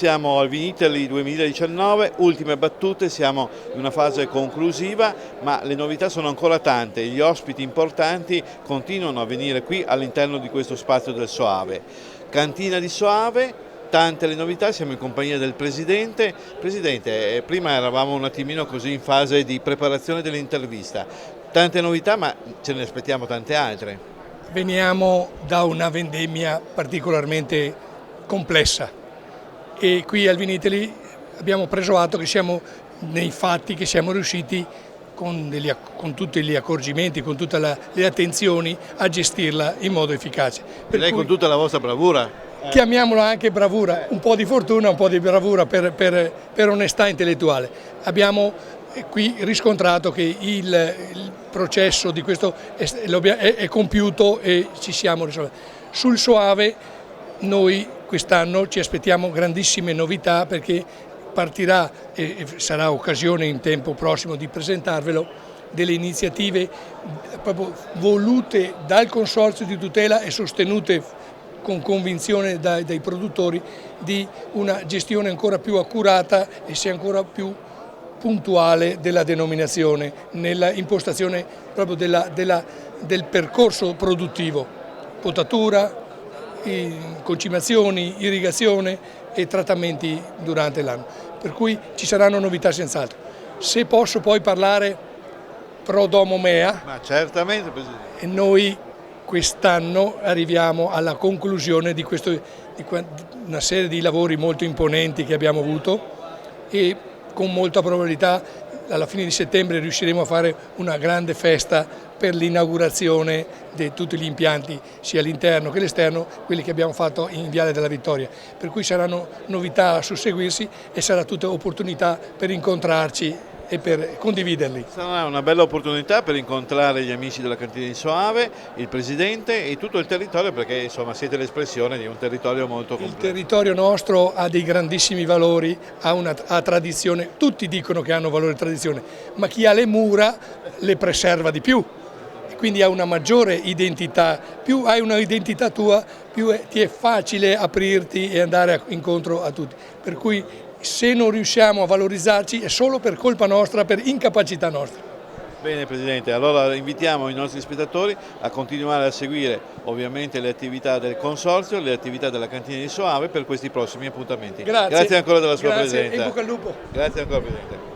siamo al Vinitaly 2019, ultime battute, siamo in una fase conclusiva, ma le novità sono ancora tante, gli ospiti importanti continuano a venire qui all'interno di questo spazio del Soave. Cantina di Soave, tante le novità, siamo in compagnia del Presidente. Presidente, prima eravamo un attimino così in fase di preparazione dell'intervista, tante novità ma ce ne aspettiamo tante altre. Veniamo da una vendemmia particolarmente complessa e qui al Vinitaly abbiamo preso atto che siamo nei fatti, che siamo riusciti con tutti gli accorgimenti, con tutte le attenzioni a gestirla in modo efficace. Per lei con tutta la vostra bravura? Chiamiamola anche bravura, un po' di fortuna, un po' di bravura per onestà intellettuale. Abbiamo qui riscontrato che il processo di questo è compiuto e ci siamo risolti. Sul Soave noi quest'anno ci aspettiamo grandissime novità perché partirà e sarà occasione in tempo prossimo di presentarvelo delle iniziative proprio volute dal Consorzio di tutela e sostenute con convinzione dai produttori di una gestione ancora più accurata e sia ancora più puntuale della denominazione, nella impostazione proprio del percorso produttivo, potatura, concimazioni, irrigazione e trattamenti durante l'anno, per cui ci saranno novità senz'altro. Se posso poi parlare pro domo mea, ma certamente, Presidente. Noi quest'anno arriviamo alla conclusione di una serie di lavori molto imponenti che abbiamo avuto e con molta probabilità alla fine di settembre riusciremo a fare una grande festa per l'inaugurazione di tutti gli impianti, sia all'interno che all'esterno, quelli che abbiamo fatto in Viale della Vittoria. Per cui saranno novità a susseguirsi e sarà tutta opportunità per incontrarci e per condividerli. Sarà una bella opportunità per incontrare gli amici della Cantina di Soave, il Presidente e tutto il territorio, perché insomma siete l'espressione di un territorio molto completo. Il territorio nostro ha dei grandissimi valori, ha tradizione, tutti dicono che hanno valore e tradizione, ma chi ha le mura le preserva di più, quindi ha una maggiore identità. Più hai una identità tua, più ti è facile aprirti e andare incontro a tutti. Per cui se non riusciamo a valorizzarci è solo per colpa nostra, per incapacità nostra. Bene Presidente, allora invitiamo i nostri spettatori a continuare a seguire ovviamente le attività del Consorzio, le attività della Cantina di Soave per questi prossimi appuntamenti. Grazie. Grazie ancora della sua presenza. presenza. In bocca al lupo. Grazie ancora Presidente.